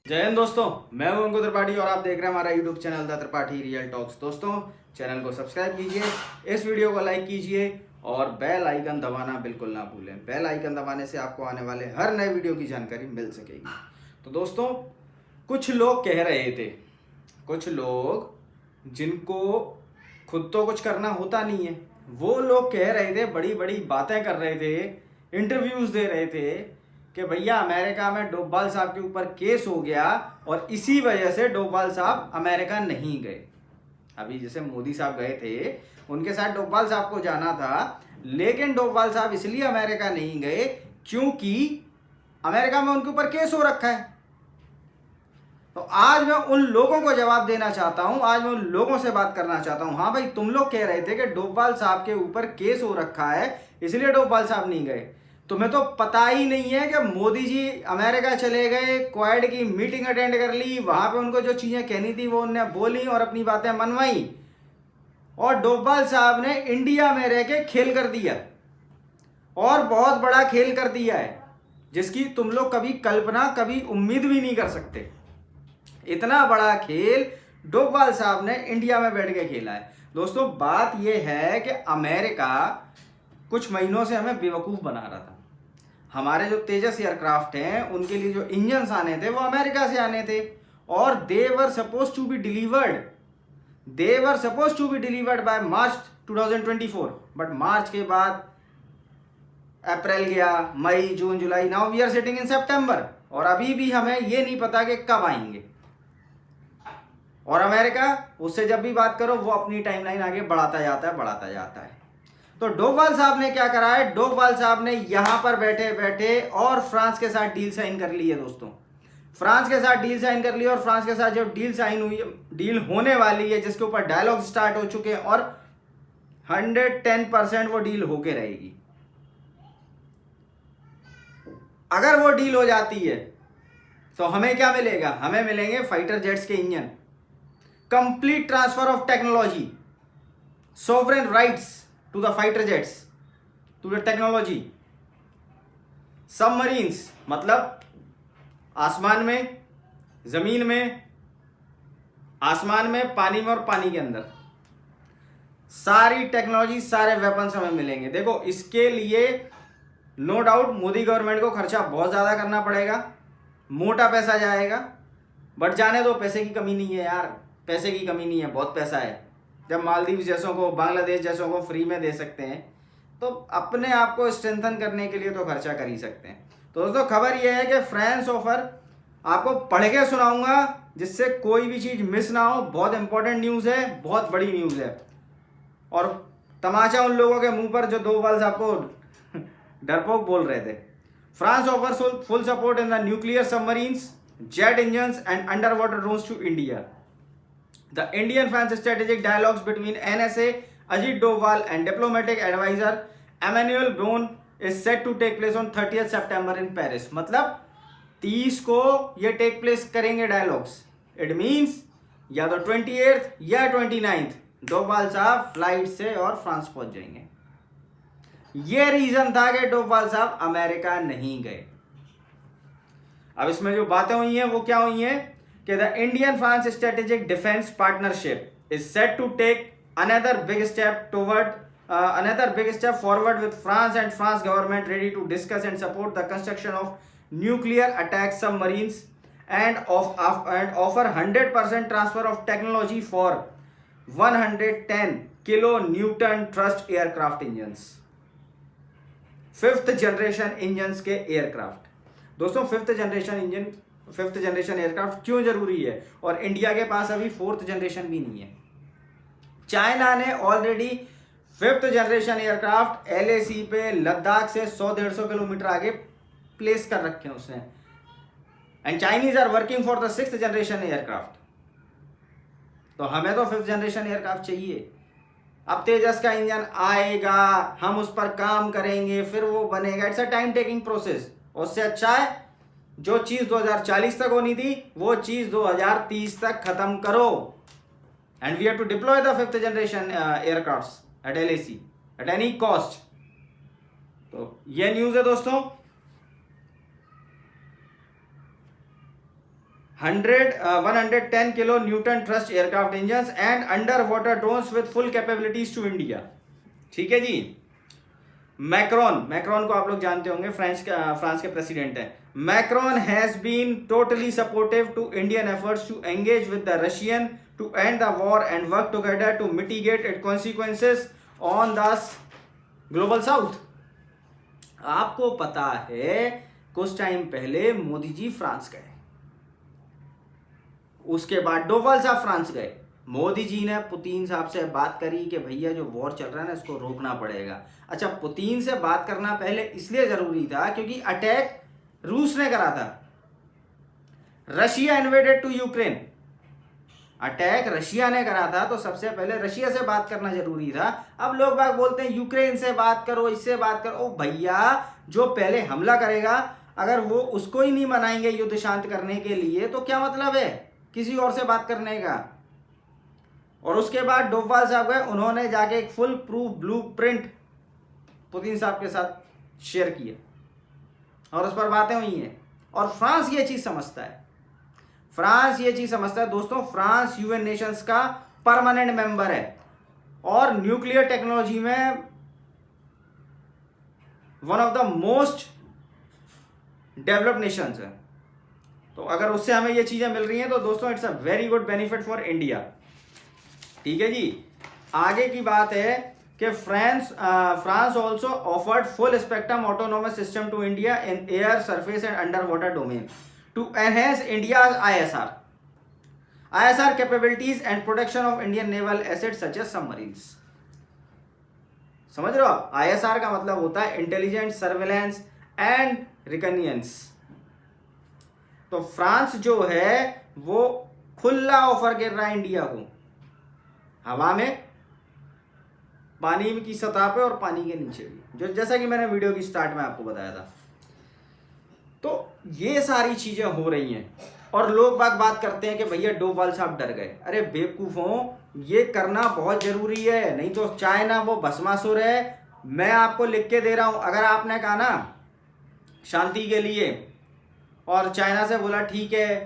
जय हिंद दोस्तों, मैं हूं अंकुर त्रिपाठी और आप देख रहे हैं हमारा YouTube channel the Tripathi real talks. दोस्तों, चैनल को सब्सक्राइब कीजिए, इस वीडियो को लाइक कीजिए और बेल आइकन दबाना बिल्कुल ना भूलें। बेल आइकन दबाने से आपको आने वाले हर नए वीडियो की जानकारी मिल सकेगी। तो दोस्तों, कुछ लोग कह रहे थे, कुछ लोग जिनको खुद तो कुछ करना होता नहीं है, वो लोग कह रहे थे, बड़ी बड़ी बातें कर रहे थे, इंटरव्यूज दे रहे थे कि भैया अमेरिका में डोभाल साहब के ऊपर केस हो गया और इसी वजह से डोभाल साहब अमेरिका नहीं गए। अभी जैसे मोदी साहब गए थे, उनके साथ डोभाल साहब को जाना था, लेकिन डोभाल साहब इसलिए अमेरिका नहीं गए क्योंकि अमेरिका में उनके ऊपर केस हो रखा है। तो आज मैं उन लोगों को जवाब देना चाहता हूं, आज मैं उन लोगों से बात करना चाहता हूं। हाँ भाई, तुम लोग कह रहे थे कि डोभाल साहब के ऊपर केस हो रखा है इसलिए डोभाल साहब नहीं गए। तुम्हें तो पता ही नहीं है कि मोदी जी अमेरिका चले गए, क्वाड की मीटिंग अटेंड कर ली, वहां पे उनको जो चीजें कहनी थी वो उन्होंने बोली और अपनी बातें मनवाई, और डोभाल साहब ने इंडिया में रह के खेल कर दिया और बहुत बड़ा खेल कर दिया है, जिसकी तुम लोग कभी कल्पना, कभी उम्मीद भी नहीं कर सकते। इतना बड़ा खेल डोभाल साहब ने इंडिया में बैठ के खेला है। दोस्तों, बात यह है कि अमेरिका कुछ महीनों से हमें बेवकूफ बना रहा था। हमारे जो तेजस एयरक्राफ्ट हैं, उनके लिए जो इंजन्स आने थे वो अमेरिका से आने थे और they were supposed to be delivered by March 2024। But March के बाद अप्रैल गया, मई, जून, जुलाई, now we are sitting in September और अभी भी हमें ये नहीं पता कि कब आएंगे। और अमेरिका उससे जब भी बात करो वो अपनी टाइमलाइन आगे बढ़ाता जाता है। तो डोभाल साहब ने क्या करा है? डोभाल साहब ने यहां पर बैठे बैठे और फ्रांस के साथ डील साइन कर ली है। दोस्तों, फ्रांस के साथ डील साइन कर ली और फ्रांस के साथ जो डील साइन हुई, डील होने वाली है, जिसके ऊपर डायलॉग स्टार्ट हो चुके हैं और 110% वो डील होके रहेगी। अगर वो डील हो जाती है तो हमें क्या मिलेगा? हमें मिलेंगे फाइटर जेट्स के engine, complete transfer of technology, sovereign rights to the fighter jets, to the technology, submarines, मतलब आसमान में, जमीन में, आसमान में, पानी में और पानी के अंदर सारी टेक्नोलॉजी, सारे वेपन्स हमें मिलेंगे। देखो, इसके लिए नो डाउट मोदी गवर्नमेंट को खर्चा बहुत ज्यादा करना पड़ेगा, मोटा पैसा जाएगा, बट जाने दो, पैसे की कमी नहीं है यार, पैसे की कमी नहीं है, बहुत पैसा है। जब मालदीव जैसों को, बांग्लादेश जैसों को फ्री में दे सकते हैं तो अपने आप को स्ट्रेंथन करने के लिए तो खर्चा कर ही सकते हैं। तो दोस्तों, खबर यह है कि फ्रांस ऑफर आपको पढ़ के सुनाऊंगा जिससे कोई भी चीज मिस ना हो। बहुत इंपॉर्टेंट न्यूज है, बहुत बड़ी न्यूज है। और तमाचा उन लोगों के मुंह पर जो डोभाल साहब को डरपोक बोल रहे थे। France offers full support in the nuclear submarines, jet engines and under water drones to India. The Indian-France strategic dialogues between NSA, Ajit Doval and diplomatic advisor Emmanuel Brown is set to take place on 30th September in Paris। मतलब 30 को ये take place करेंगे dialogues. It means या तो 28th या 29th Doval साहब flight से और फ्रांस पहुंच जाएंगे। ये रीजन था कि डोभाल साहब अमेरिका नहीं गए। अब इसमें जो बातें हुई हैं वो क्या हुई हैं कि the Indian-France strategic defense partnership is set to take another big step forward with France and France government ready to discuss and support the construction of nuclear attack submarines and offer 100% transfer of technology for 110 kilonewton thrust aircraft engines, 5th generation engines के aircraft. दोस्तों, fifth generation aircraft क्यों जरूरी है? और India के पास अभी 4th generation भी नहीं है। चाइना ने already 5th generation aircraft LAC पे लद्दाख से 100-150 किलोमीटर आगे प्लेस कर रखे हैं उसने। And Chinese are working for the 6th generation aircraft. तो हमें तो 5th जनरेशन एयरक्राफ्ट चाहिए। अब तेजस का इंजन आएगा, हम उस पर काम करेंगे, फिर वो बनेगा। It's a time taking process. उससे अच्छा है जो चीज 2040 तक होनी थी वो चीज 2030 तक खत्म करो। And we have to deploy the 5th generation aircraft at LAC at any cost. तो ये न्यूज है दोस्तों। 110 kilo newton thrust aircraft engine and under water drones with full capabilities to India. ठीक है जी। मैक्रोन को आप लोग जानते होंगे, फ्रांस के प्रेसिडेंट हैं। Macron has been totally supportive to Indian efforts to engage with the Russian to end the war and work together to mitigate it consequences on the global South. आपको पता है कुछ टाइम पहले Modi ji France गए, उसके बाद डोवाल साहब फ्रांस गए। मोदी जी ने पुतिन साहब से बात करी कि भैया जो वॉर चल रहा है ना इसको रोकना पड़ेगा। अच्छा, पुतिन से बात करना पहले इसलिए जरूरी था क्योंकि अटैक रूस ने करा था। Russia invaded to Ukraine, attack Russia ने करा था, तो सबसे पहले रशिया से बात करना जरूरी था। अब लोग बाग बोलते हैं यूक्रेन से बात करो, इससे बात करो। ओ भैया, जो पहले हमला करेगा अगर वो उसको ही नहीं मनाएंगे युद्ध शांत करने के लिए तो क्या मतलब है किसी और से बात करने का। और उसके बाद डोभाल साहब गए, उन्होंने जाके एक फुल प्रूफ ब्लूप्रिंट पुतिन साहब के साथ शेयर किया और उस पर बातें हुई हैं। और फ्रांस ये चीज समझता है, दोस्तों, फ्रांस यूएन नेशंस का परमानेंट मेंबर है और न्यूक्लियर टेक्नोलॉजी में one of the most developed Nations है। तो अगर उससे हमें ये चीजें मिल रही हैं तो दोस्तों it's a very good benefit for India. ठीक है जी। आगे की बात है कि France also offered full spectrum autonomous system to India in air, surface and under water domain to enhance India's ISR capabilities and protection of Indian naval assets such as submarines। समझ रहे हो आप? ISR का मतलब होता है intelligence, surveillance and रिकनियंस। तो France जो है वो खुला ऑफर कर रहा है इंडिया को, हवा में, पानी की सतह पे और पानी के नीचे भी, जो जैसा कि मैंने वीडियो की स्टार्ट में आपको बताया था। तो ये सारी चीजें हो रही हैं और लोग बात करते हैं कि भैया डोभाल साहब डर गए। अरे बेवकूफों, ये करना बहुत जरूरी है, नहीं तो चाइना वो भस्मासुर है। मैं आपको लिख के दे रहा हूं, अगर आपने कहा ना शांति के लिए और चाइना से बोला ठीक है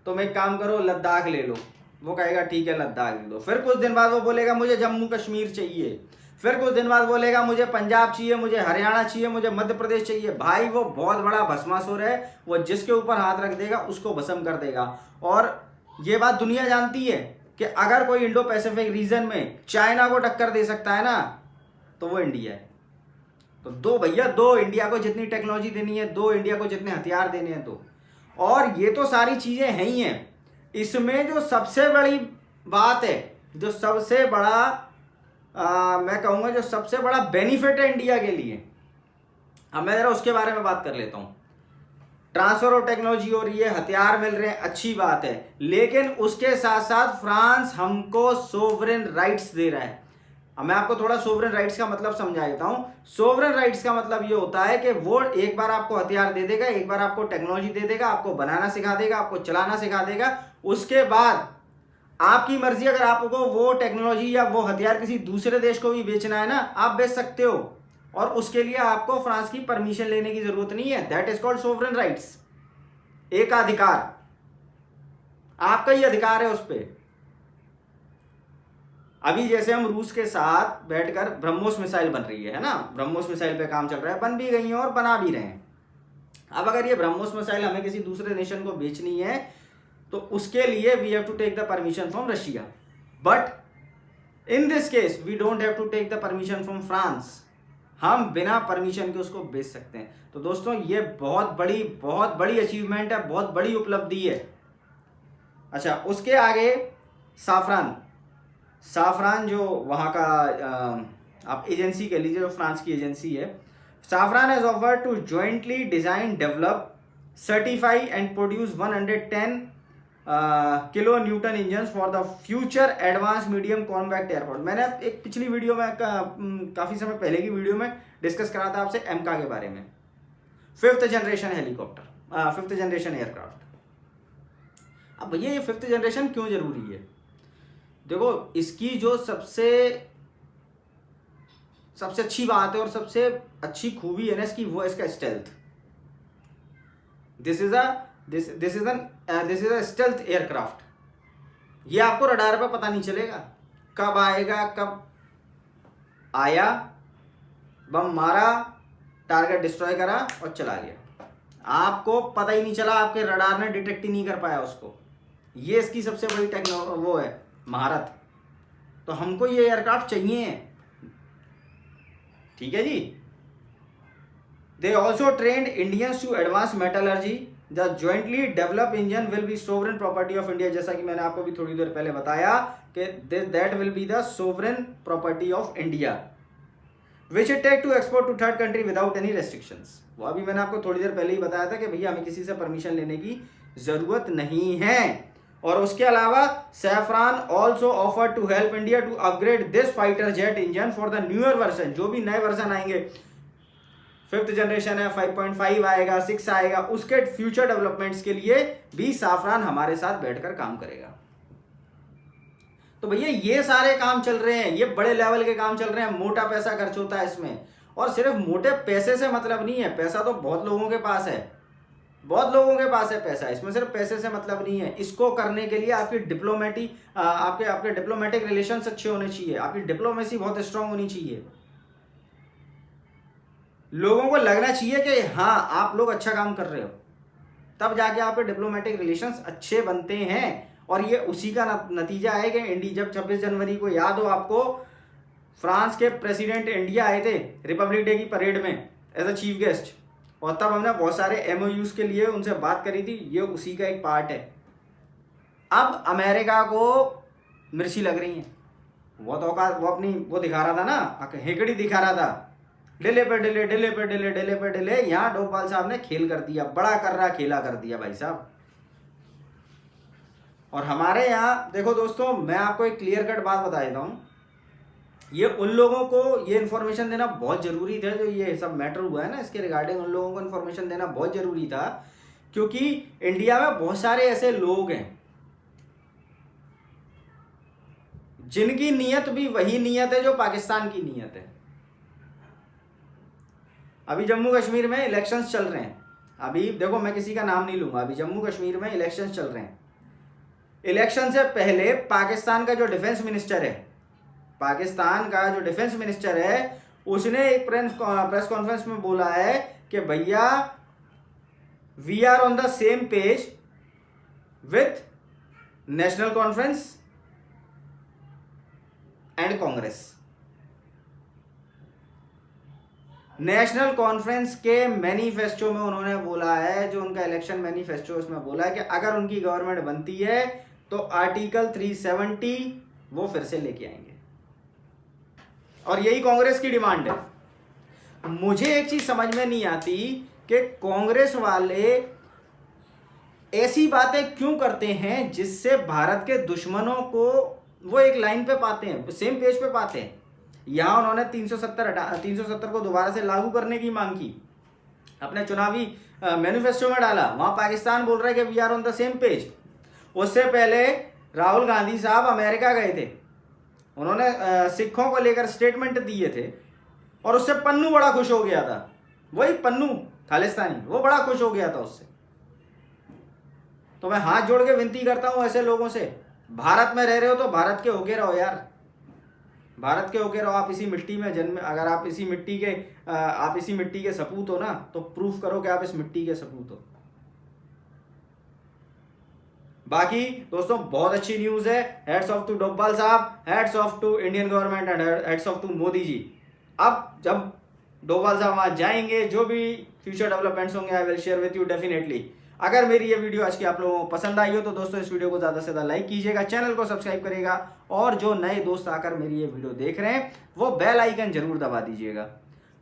तुम एक काम करो लद्दाख ले लो, वो कहेगा ठीक है लद्दाख ले लो। फिर कुछ दिन बाद वो बोलेगा मुझे जम्मू कश्मीर चाहिए, फिर कुछ दिन बाद बोलेगा मुझे पंजाब चाहिए, मुझे हरियाणा चाहिए, मुझे मध्य प्रदेश चाहिए। भाई वो बहुत बड़ा भस्मासुर है, वो जिसके ऊपर हाथ रख देगा उसको भस्म कर देगा। और ये बात दुनिया जानती है कि अगर कोई इंडो पैसिफिक रीजन में चाइना को टक्कर दे सकता है ना तो वो इंडिया है। तो दो इंडिया को जितनी टेक्नोलॉजी देनी है, दो इंडिया को जितने हथियार देने हैं दो। और ये तो सारी चीजें हैं ही हैं, इसमें जो सबसे बड़ी बात है, जो सबसे बड़ा मैं कहूंगा जो सबसे बड़ा बेनिफिट है इंडिया के लिए, अब मैं जरा उसके बारे में बात कर लेता हूं। ट्रांसफर ऑफ टेक्नोलॉजी हो रही है, हथियार मिल रहे हैं, अच्छी बात है, लेकिन उसके साथ साथ फ्रांस हमको सोवरेन राइट्स दे रहा है। अब मैं आपको थोड़ा सोवरेन राइट्स का मतलब समझा देता हूं। सोवरेन राइट्स का मतलब ये होता है कि वो एक बार आपको हथियार दे देगा, एक बार आपको टेक्नोलॉजी दे देगा, आपको बनाना सिखा देगा, आपको चलाना सिखा देगा। उसके बाद आपकी मर्जी, अगर आपको वो टेक्नोलॉजी या वो हथियार किसी दूसरे देश को भी बेचना है ना, आप बेच सकते हो और उसके लिए आपको फ्रांस की परमिशन लेने की जरूरत नहीं है। That is called sovereign rights. एक अधिकार, आपका ही अधिकार है उस पर। अभी जैसे हम रूस के साथ बैठकर ब्रह्मोस मिसाइल बन रही है ना, ब्रह्मोस मिसाइल पे काम चल रहा है, बन भी गई है और बना भी रहे हैं। अब अगर ये ब्रह्मोस मिसाइल हमें किसी दूसरे नेशन को बेचनी है तो उसके लिए we have to take the permission from Russia, but in this case we don't have to take the permission from France. हम बिना परमिशन के उसको बेच सकते हैं। तो दोस्तों ये बहुत बड़ी अचीवमेंट है, बहुत बड़ी उपलब्धि है। अच्छा, उसके आगे साफरान जो वहाँ का आप एजेंसी कह लीजिए, जो फ्रांस की एजेंसी है, Safran has offered to jointly design, develop, certify and produce 110 kilo newton engine for the future advance medium combat aircraft. मैंने एक पिछली वीडियो में काफी समय पहले की वीडियो में डिस्कस करा था आपसे एमका के बारे में, 5th generation helicopter, 5th generation aircraft. अब भैया ये 5th जनरेशन क्यों जरूरी है? देखो, इसकी जो सबसे अच्छी बात है और सबसे अच्छी खूबी है ना इसकी, वो है इसका stealth. This is a this is a stealth aircraft. ये आपको रडार पे पता नहीं चलेगा कब आएगा, कब आया, बम मारा, टारगेट डिस्ट्रॉय करा और चला गया। आपको पता ही नहीं चला, आपके रडार ने डिटेक्ट ही नहीं कर पाया उसको। ये इसकी सबसे बड़ी वो है महारत। तो हमको ये एयरक्राफ्ट चाहिए, ठीक है जी। They also trained Indians to advance metallurgy. The jointly develop engine will be sovereign property of India. जैसा कि मैंने आपको भी थोड़ी देर पहले बताया कि that will be the sovereign property of India which it take to export to third country without any restrictions. वो अभी मैंने आपको थोड़ी देर पहले ही बताया था कि भैया हमें किसी से परमिशन लेने की जरूरत नहीं है। और उसके अलावा Safran also offer to help India to upgrade this fighter jet engine for the newer version. जो भी नए वर्जन आएंगे, 5th जनरेशन है, 5.5 आएगा, 6 आएगा, उसके फ्यूचर डेवलपमेंट्स के लिए भी सैफरान हमारे साथ बैठकर काम करेगा। तो भैया ये सारे काम चल रहे हैं, ये बड़े लेवल के काम चल रहे हैं, मोटा पैसा खर्च होता है इसमें। और सिर्फ मोटे पैसे से मतलब नहीं है, पैसा तो बहुत लोगों के पास है, बहुत लोगों के पास है पैसा। इसमें सिर्फ पैसे से मतलब नहीं है। इसको करने के लिए आपकी आपके डिप्लोमेटिक रिलेशंस अच्छे होने चाहिए, आपकी डिप्लोमेसी बहुत स्ट्रांग होनी चाहिए। लोगों को लगना चाहिए कि हाँ आप लोग अच्छा काम कर रहे हो, तब जाके आपके डिप्लोमेटिक रिलेशंस अच्छे बनते हैं। और ये उसी का नतीजा है कि जब 26 जनवरी को याद हो आपको, फ्रांस के प्रेसिडेंट इंडिया आए थे रिपब्लिक डे की परेड में एज अ चीफ गेस्ट, और तब हमने बहुत सारे एमओयूज के लिए उनसे बात करी थी। ये उसी का एक पार्ट है। अब अमेरिका को मिर्ची लग रही है, वो तो वो अपनी वो दिखा रहा था ना, हेकड़ी दिखा रहा था, डिले पे डिले, डिले पे डिले, डिले पे डिले। यहाँ डोभाल साहब ने खेल कर दिया, बड़ा कर रहा खेला कर दिया भाई साहब। और हमारे यहाँ देखो दोस्तों, मैं आपको एक क्लियर कट बात बता देता हूँ, ये उन लोगों को ये इन्फॉर्मेशन देना बहुत जरूरी था, जो ये सब मैटर हुआ है ना इसके रिगार्डिंग, उन लोगों को इन्फॉर्मेशन देना बहुत जरूरी था। क्योंकि इंडिया में बहुत सारे ऐसे लोग हैं जिनकी नीयत भी वही नीयत है जो पाकिस्तान की नीयत है। अभी जम्मू कश्मीर में इलेक्शंस चल रहे हैं, अभी देखो मैं किसी का नाम नहीं लूंगा, अभी जम्मू कश्मीर में इलेक्शंस चल रहे हैं। इलेक्शन से पहले पाकिस्तान का जो डिफेंस मिनिस्टर है, पाकिस्तान का जो डिफेंस मिनिस्टर है, उसने एक प्रेस कॉन्फ्रेंस में बोला है कि भैया we are on the same page with National Conference and Congress. National Conference के मैनिफेस्टो में उन्होंने बोला है, जो उनका इलेक्शन मैनिफेस्टो उसमें बोला है कि अगर उनकी गवर्नमेंट बनती है तो आर्टिकल 370 वो फिर से लेके आएंगे। और यही कांग्रेस की डिमांड है। मुझे एक चीज समझ में नहीं आती कि कांग्रेस वाले ऐसी बातें क्यों करते हैं जिससे भारत के दुश्मनों को वो एक लाइन पे पाते हैं, सेम पेज पे पाते हैं। यहां उन्होंने 370 को दोबारा से लागू करने की मांग की, अपने चुनावी मैनिफेस्टो में डाला। वहां पाकिस्तान बोल रहा है कि we are on the same page. उससे पहले राहुल गांधी साहब अमेरिका गए थे, उन्होंने सिखों को लेकर स्टेटमेंट दिए थे, और उससे पन्नू बड़ा खुश हो गया था, वही पन्नू खालिस्तानी, वो बड़ा खुश हो गया था उससे। तो मैं हाथ जोड़ के विनती करता हूं ऐसे लोगों से, भारत में रह रहे हो तो भारत के होके रहो यार, भारत के होके रहो। आप इसी मिट्टी में जन्मे, अगर आप इसी मिट्टी के सपूत हो ना, तो प्रूफ करो कि आप इस मिट्टी के सपूत हो। बाकी दोस्तों बहुत अच्छी न्यूज है, हेड्स ऑफ टू डोभाल साहब, heads off to Indian government and heads off to Modi ji. अब जब डोभाल साहब वहां जाएंगे, जो भी फ्यूचर डेवलपमेंट्स होंगे I will share with you definitely. अगर मेरी ये वीडियो आज की आप लोगों को पसंद आई हो तो दोस्तों इस वीडियो को ज़्यादा से ज़्यादा लाइक कीजिएगा, चैनल को सब्सक्राइब करिएगा, और जो नए दोस्त आकर मेरी ये वीडियो देख रहे हैं वो बेल आइकन जरूर दबा दीजिएगा।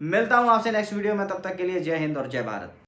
मिलता हूं आपसे नेक्स्ट वीडियो में, तब तक के लिए जय हिंद और जय भारत।